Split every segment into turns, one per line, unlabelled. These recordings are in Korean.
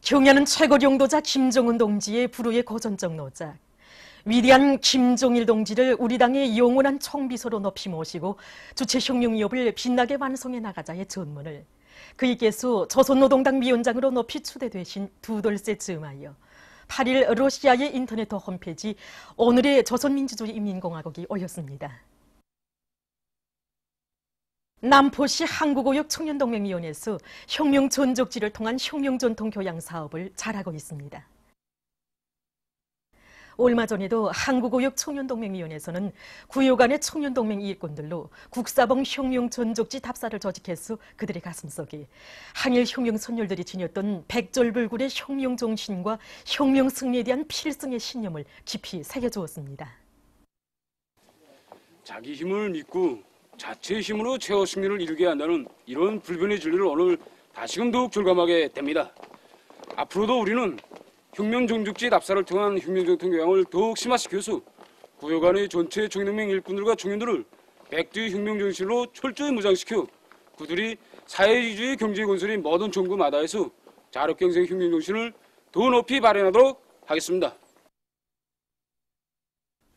경야는 최고領導자 김정은 동지의 불후의 고전적 노작, 위대한 김종일 동지를 우리 당의 영원한 총비서로 높이 모시고 주체 혁명위협을 빛나게 완성해 나가자의 전문을 그이께서 조선노동당 위원장으로 높이 추대되신 두 돌세 즈음하여 8일 러시아의 인터넷 홈페이지 오늘의 조선민주주의인민공화국이 올렸습니다. 남포시 한국어역 청년동맹위원회에서 혁명 전적지를 통한 혁명 전통 교양 사업을 잘하고 있습니다. 얼마 전에도 한국어역 청년동맹위원회에서는 구역 안의 청년동맹 일꾼들로 국사봉 혁명 전적지 답사를 조직해서 그들의 가슴속에 한일 혁명 선열들이 지녔던 백절불굴의 혁명 정신과 혁명 승리에 대한 필승의 신념을 깊이 새겨주었습니다.
자기 힘을 믿고 자체의 힘으로 최후 승리를 이루게 한다는 이런 불변의 진리를 오늘 다시금 더욱 절감하게 됩니다. 앞으로도 우리는 혁명 종족지 납사를 통한 혁명 전통 교양을 더욱 심화시켜서 구역 안의 전체 청년동맹 일꾼들과 청년들을 백두의 혁명 정신으로 철저히 무장시켜 그들이 사회주의 경제 건설의 모든 전구마다에서 자력경쟁 혁명 정신을 더 높이 발현하도록 하겠습니다.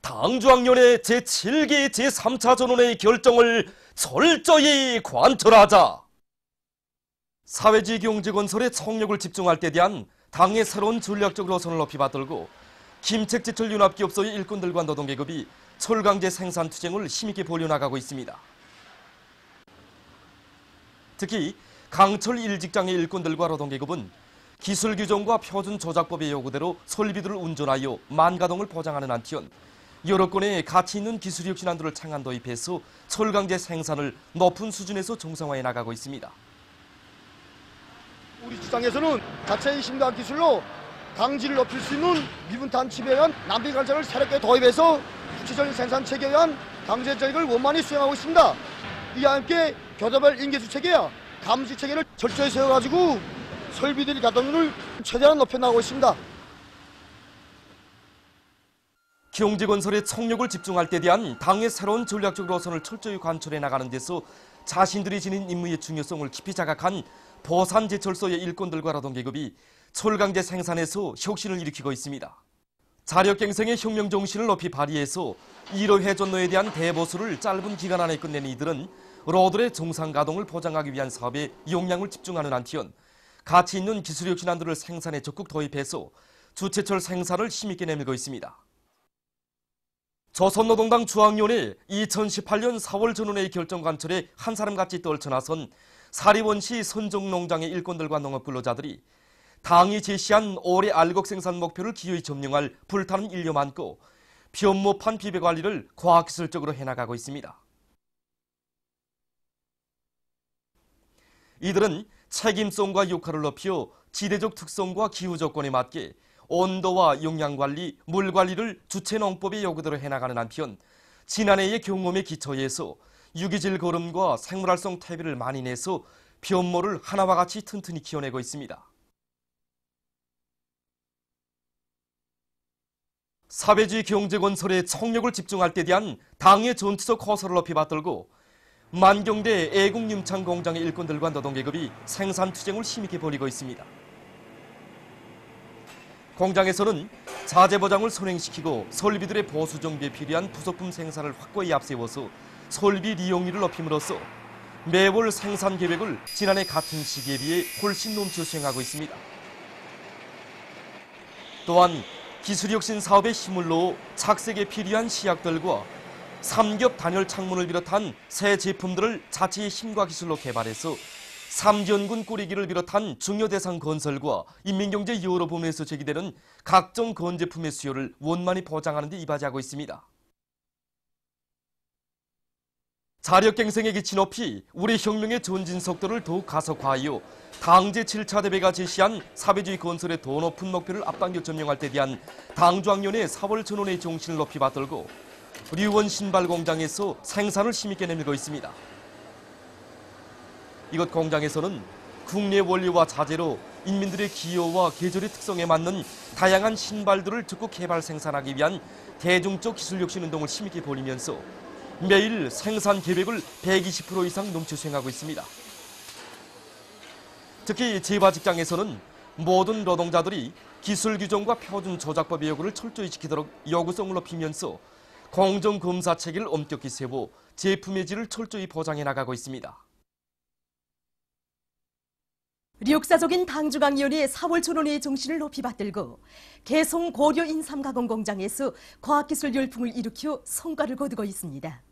당주학년의 제7기 제3차 전원의 결정을 철저히 관철하자. 사회주의 경제 건설에 총력을 집중할 때 대한 당의 새로운 전략적 노선을 높이 받들고 김책지철 융합기업소의 일꾼들과 노동계급이 철강제 생산 투쟁을 힘있게 벌여나가고 있습니다. 특히 강철 일직장의 일꾼들과 노동계급은 기술 규정과 표준 조작법의 요구대로 설비들을 운전하여 만가동을 보장하는 한편 여러 건의 가치 있는 기술 혁신안들을 창안 도입해서 철강제 생산을 높은 수준에서 정상화해 나가고 있습니다.
우리 지상에서는 자체의 힘과 기술로 강질을 높일 수 있는 미분탄 칩에 의한 낭비 관찰을 새롭게 도입해서 구체적인 생산 체계에 의한 강제 전략을 원만히 수행하고 있습니다. 이와 함께 교도별 인계수 체계와 감시 체계를 철저히 세워가지고 설비들의 가동률을 최대한 높여나가고 있습니다.
경제건설에 총력을 집중할 때 대한 당의 새로운 전략적 노선을 철저히 관철해 나가는 데서 자신들이 지닌 임무의 중요성을 깊이 자각한 보산제철소의 일꾼들과 노동계급이 철강제 생산에서 혁신을 일으키고 있습니다. 자력갱생의 혁명 정신을 높이 발휘해서 1호 회전로에 대한 대보수를 짧은 기간 안에 끝낸 이들은 로드의 정상 가동을 보장하기 위한 사업에 역량을 집중하는 한편 가치 있는 기술 혁신안들을 생산에 적극 도입해서 주체철 생산을 힘있게 내밀고 있습니다. 조선노동당 중앙위원회 2018년 4월 전원회의 결정 관철에 한 사람같이 떨쳐나선 사리원시 선정농장의 일꾼들과 농업근로자들이 당이 제시한 올해 알곡 생산 목표를 기어이 점령할 불타는 일념 안고 변모판 비배 관리를 과학기술적으로 해나가고 있습니다. 이들은 책임성과 역할을 높여 지대적 특성과 기후 조건에 맞게 온도와 영양관리, 물관리를 주체농법의 요구대로 해나가는 한편 지난해의 경험에 기초해서 유기질 거름과 생물활성 퇴비를 많이 내서 변모를 하나와 같이 튼튼히 키워내고 있습니다. 사회주의 경제건설에 총력을 집중할 때 대한 당의 전투적 호소를 높이 받들고 만경대 애국림창 공장의 일꾼들과 노동계급이 생산 투쟁을 힘있게 벌이고 있습니다. 공장에서는 자재 보장을 선행시키고 설비들의 보수 정비에 필요한 부속품 생산을 확고히 앞세워서 설비 이용률을 높임으로써 매월 생산 계획을 지난해 같은 시기에 비해 훨씬 넘쳐 수행하고 있습니다. 또한 기술혁신 사업에 힘을 넣어 착색에 필요한 시약들과 삼겹 단열 창문을 비롯한 새 제품들을 자체의 힘과 기술로 개발해서 삼전군 꾸리기를 비롯한 중요 대상 건설과 인민경제 여러 부문에서 제기되는 각종 건제품의 수요를 원만히 보장하는 데 이바지하고 있습니다. 자력갱생의 기치 높이 우리 혁명의 전진 속도를 더욱 가속화하여 당 제7차 대회가 제시한 사회주의 건설의 더 높은 목표를 앞당겨 점령할 때 대한 당주학년의 4월 전원의 정신을 높이 받들고 류원 신발 공장에서 생산을 힘있게 내밀고 있습니다. 이곳 공장에서는 국내 원리와 자재로 인민들의 기호와 계절의 특성에 맞는 다양한 신발들을 적극 개발 생산하기 위한 대중적 기술혁신 운동을 힘있게 벌이면서 매일 생산 계획을 120% 이상 넘쳐 수행하고 있습니다. 특히 제과 직장에서는 모든 노동자들이 기술 규정과 표준 조작법의 요구를 철저히 지키도록 요구성을 높이면서 공정검사 체계를 엄격히 세워 제품의 질을 철저히 보장해 나가고 있습니다.
역사적인 당중앙위원회 4월 전원회의 정신을 높이 받들고 개성 고려 인삼가공 공장에서 과학기술 열풍을 일으켜 성과를 거두고 있습니다.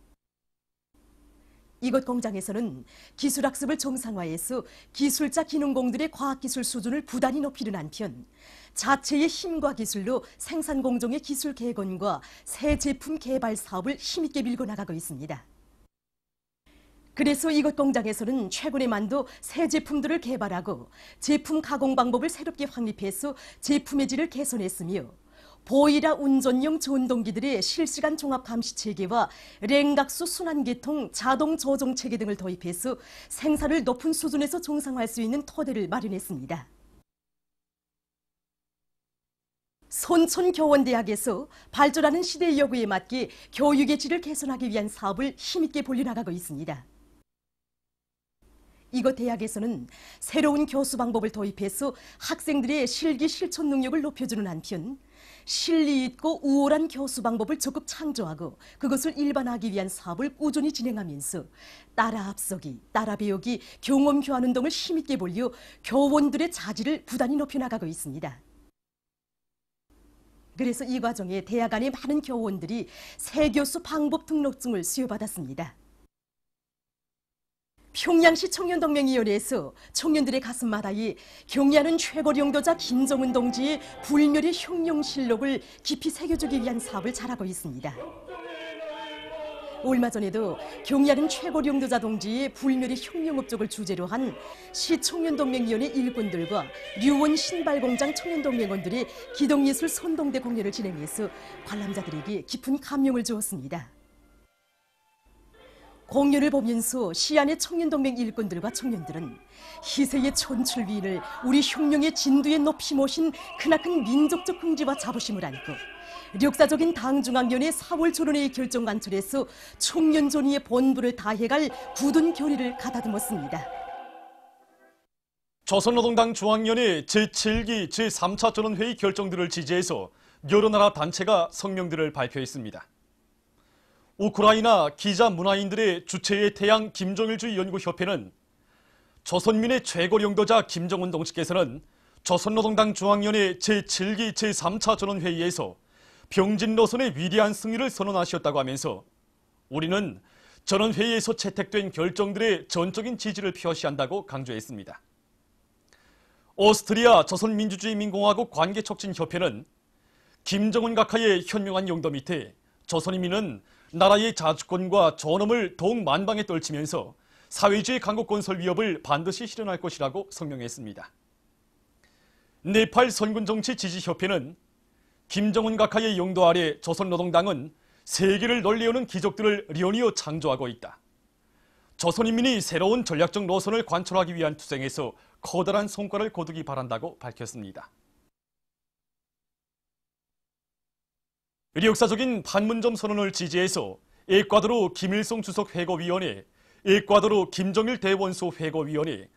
이곳 공장에서는 기술학습을 정상화해서 기술자 기능공들의 과학기술 수준을 부단히 높이는 한편 자체의 힘과 기술로 생산 공정의 기술 개건과 새 제품 개발 사업을 힘있게 밀고 나가고 있습니다. 그래서 이곳 공장에서는 최근에 만도 새 제품들을 개발하고 제품 가공 방법을 새롭게 확립해서 제품의 질을 개선했으며 보이라 운전용 전동기들의 실시간 종합 감시 체계와 랭각수 순환계통 자동 조종 체계 등을 도입해서 생산을 높은 수준에서 정상화할 수 있는 토대를 마련했습니다. 손촌교원대학에서 발전하는 시대의 요구에 맞게 교육의 질을 개선하기 위한 사업을 힘있게 벌려나가고 있습니다. 이곳 대학에서는 새로운 교수 방법을 도입해서 학생들의 실기 실천 능력을 높여주는 한편 실리 있고 우월한 교수 방법을 적극 창조하고 그것을 일반화하기 위한 사업을 꾸준히 진행하면서 따라 앞서기, 따라 배우기, 경험 교환 운동을 힘있게 벌려 교원들의 자질을 부단히 높여나가고 있습니다. 그래서 이 과정에 대학 안의 많은 교원들이 새 교수 방법 등록증을 수여받았습니다. 평양시 청년동맹위원회에서 청년들의 가슴마다에 경의하는 최고 영도자 김정은 동지의 불멸의 혁명실록을 깊이 새겨주기 위한 사업을 잘하고 있습니다. 얼마 전에도 경의하는 최고 영도자 동지의 불멸의 혁명업적을 주제로 한 시 청년동맹위원회 일꾼들과 류원 신발공장 청년동맹원들의 기동예술 선동대 공연을 진행해서 관람자들에게 깊은 감명을 주었습니다. 공연을 보면서 시안의 청년동맹 일꾼들과 청년들은 희생의 천출위인을 우리 혁명의 진두에 높이 모신 크나큰 민족적 긍지와 자부심을 안고 역사적인 당중앙위원회 4월 전원회의 결정 관철에서 청년 전위의 본부를 다해갈 굳은 결의를 가다듬었습니다.
조선노동당 중앙위원회 제7기 제3차 전원회의 결정들을 지지해서 여러 나라 단체가 성명들을 발표했습니다. 우크라이나 기자 문화인들의 주체의 태양 김정일주의 연구협회는 조선민의 최고 영도자 김정은 동지께서는 조선노동당 중앙위원회 제7기 제3차 전원회의에서 병진 노선의 위대한 승리를 선언하셨다고 하면서 우리는 전원회의에서 채택된 결정들의 전적인 지지를 표시한다고 강조했습니다. 오스트리아 조선민주주의민공화국 관계촉진협회는 김정은 각하의 현명한 용도 밑에 조선인민은 나라의 자주권과 존엄을 더욱 만방에 떨치면서 사회주의 강국 건설 위협을 반드시 실현할 것이라고 성명했습니다. 네팔 선군정치 지지협회는 김정은 각하의 용도 아래 조선노동당은 세계를 널리우는 기적들을 연이어 창조하고 있다. 조선인민이 새로운 전략적 노선을 관철하기 위한 투쟁에서 커다란 성과를 거두기 바란다고 밝혔습니다. 역사적인 판문점 선언을 지지해서 에콰도르 김일성 주석 회고위원회, 에콰도르 김정일 대원소 회고위원회,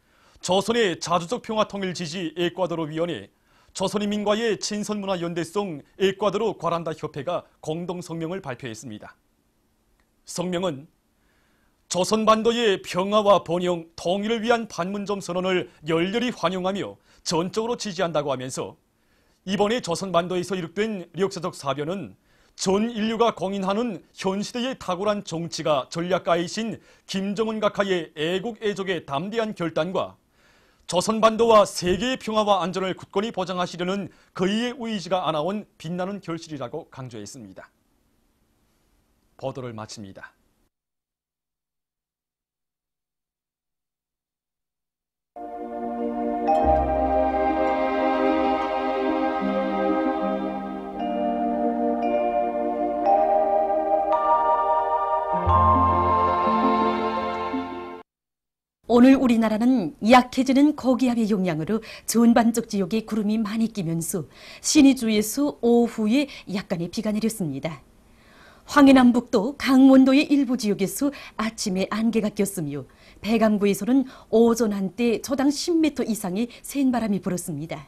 조선의 자주적 평화통일 지지 에콰도르 위원회, 조선인민과의 친선문화연대성 에콰도르 과란다 협회가 공동 성명을 발표했습니다. 성명은 조선반도의 평화와 번영, 통일을 위한 판문점 선언을 열렬히 환영하며 전적으로 지지한다고 하면서 이번에 조선반도에서 이룩된 역사적 사변은 전 인류가 공인하는 현 시대의 탁월한 정치가 전략가이신 김정은 각하의 애국 애족의 담대한 결단과 조선반도와 세계의 평화와 안전을 굳건히 보장하시려는 그의 의지가 안아온 빛나는 결실이라고 강조했습니다. 보도를 마칩니다.
오늘 우리나라는 약해지는 고기압의 영향으로 전반적 지역에 구름이 많이 끼면서 신의주에서 오후에 약간의 비가 내렸습니다. 황해남북도 강원도의 일부 지역에서 아침에 안개가 꼈으며 배감구에서는 오전 한때 초당 10m 이상의 센 바람이 불었습니다.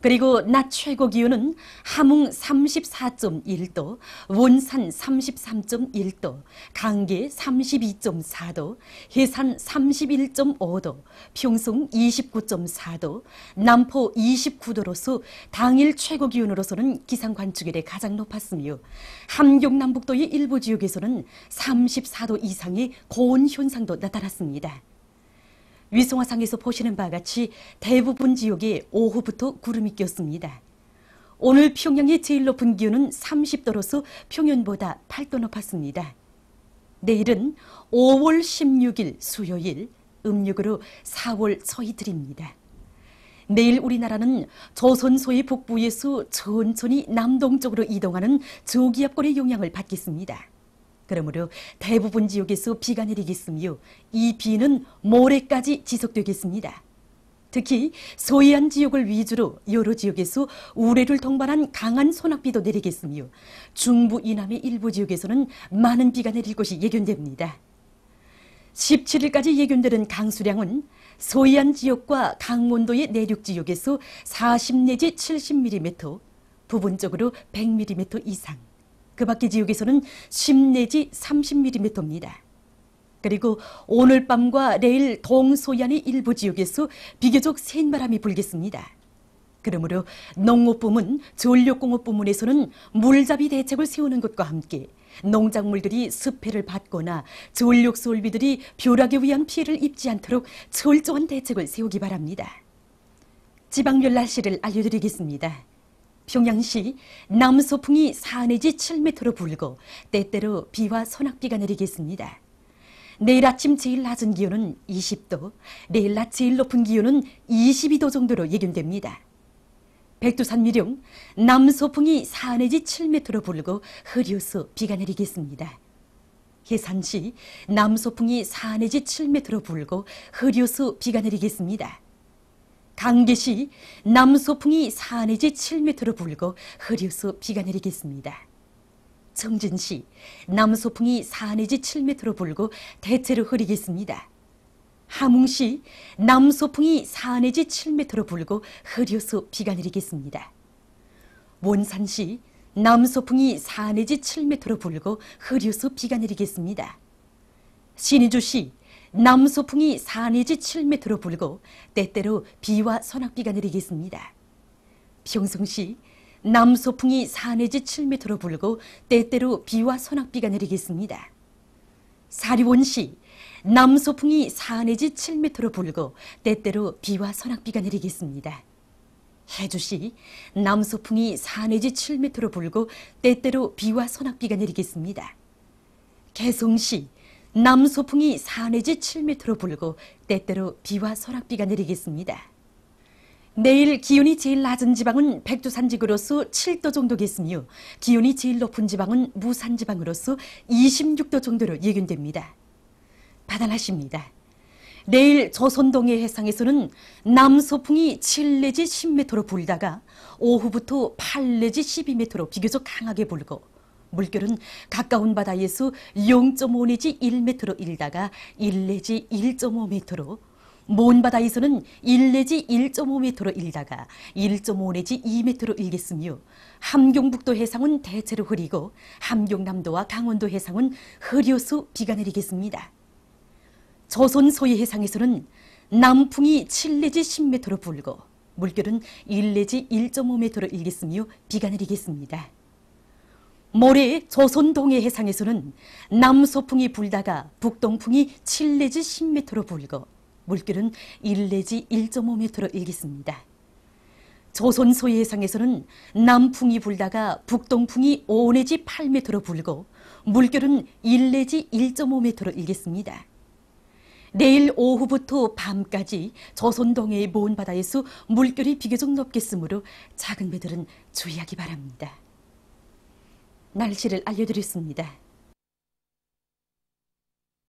그리고 낮 최고 기온은 함흥 34.1도, 원산 33.1도, 강계 32.4도, 해산 31.5도, 평송 29.4도, 남포 29도로서 당일 최고 기온으로서는 기상 관측일에 가장 높았으며 함경남북도의 일부 지역에서는 34도 이상의 고온 현상도 나타났습니다. 위성화상에서 보시는 바와 같이 대부분 지역에 오후부터 구름이 꼈습니다. 오늘 평양의 제일 높은 기온은 30도로서 평년보다 8도 높았습니다. 내일은 5월 16일 수요일, 음력으로 4월 초이틀입니다. 내일 우리나라는 조선소의 북부에서 천천히 남동쪽으로 이동하는 저기압골의 영향을 받겠습니다. 그러므로 대부분 지역에서 비가 내리겠으며 이 비는 모레까지 지속되겠습니다. 특히 서해안 지역을 위주로 여러 지역에서 우레를 동반한 강한 소낙비도 내리겠으며 중부 이남의 일부 지역에서는 많은 비가 내릴 것이 예견됩니다. 17일까지 예견되는 강수량은 서해안 지역과 강원도의 내륙 지역에서 40 내지 70mm, 부분적으로 100mm 이상, 그 밖의 지역에서는 10 내지 30mm입니다. 그리고 오늘 밤과 내일 동서해안의 일부 지역에서 비교적 센 바람이 불겠습니다. 그러므로 농업부문, 전력공업부문에서는 물잡이 대책을 세우는 것과 함께 농작물들이 습해를 받거나 전력 설비들이 벼락에 의한 피해를 입지 않도록 철저한 대책을 세우기 바랍니다. 지방별 날씨를 알려드리겠습니다. 평양시 남서풍이 4 내지 7m로 불고 때때로 비와 소낙비가 내리겠습니다. 내일 아침 제일 낮은 기온은 20도, 내일 낮 제일 높은 기온은 22도 정도로 예견됩니다. 백두산 미령 남서풍이 4 내지 7m로 불고 흐려서 비가 내리겠습니다. 해산시 남서풍이 4 내지 7m로 불고 흐려서 비가 내리겠습니다. 강계시 남서풍이 4 내지 7m로 불고 흐려서 비가 내리겠습니다. 청진시 남서풍이 4 내지 7m로 불고 대체로 흐리겠습니다. 함흥시 남서풍이 4 내지 7m로 불고 흐려서 비가 내리겠습니다. 원산시 남서풍이 4 내지 7m로 불고 흐려서 비가 내리겠습니다. 신의주시 남서풍이 4 내지 7m로 불고 때때로 비와 소낙비가 내리겠습니다. 평성시 남서풍이 4 내지 7m로 불고 때때로 비와 소낙비가 내리겠습니다. 사리원시 남서풍이 4 내지 7m로 불고 때때로 비와 소낙비가 내리겠습니다. 해주시 남서풍이 4 내지 7m로 불고 때때로 비와 소낙비가 내리겠습니다. 개성시 남서풍이 4 내지 7m로 불고 때때로 비와 소낙비가 내리겠습니다. 내일 기온이 제일 낮은 지방은 백두산 지구로서 7도 정도겠으며 기온이 제일 높은 지방은 무산 지방으로서 26도 정도로 예견됩니다. 바다날씨입니다. 내일 조선동해 해상에서는 남서풍이 7 내지 10m로 불다가 오후부터 8 내지 12m로 비교적 강하게 불고 물결은 가까운 바다에서 0.5 내지 1m로 일다가 1 내지 1.5m로, 먼 바다에서는 1 내지 1.5m로 일다가 1.5 내지 2m로 일겠으며 함경북도 해상은 대체로 흐리고 함경남도와 강원도 해상은 흐려서 비가 내리겠습니다. 조선 서해 해상에서는 남풍이 7 내지 10m로 불고 물결은 1 내지 1.5m로 일겠으며 비가 내리겠습니다. 모레 조선 동해 해상에서는 남서풍이 불다가 북동풍이 7 내지 10m로 불고 물결은 1 내지 1.5m로 일겠습니다. 조선 서해 해상에서는 남풍이 불다가 북동풍이 5 내지 8m로 불고 물결은 1 내지 1.5m로 일겠습니다. 내일 오후부터 밤까지 조선 동해의 먼 바다에서 물결이 비교적 높겠으므로 작은 배들은 주의하기 바랍니다. 날씨를 알려드렸습니다.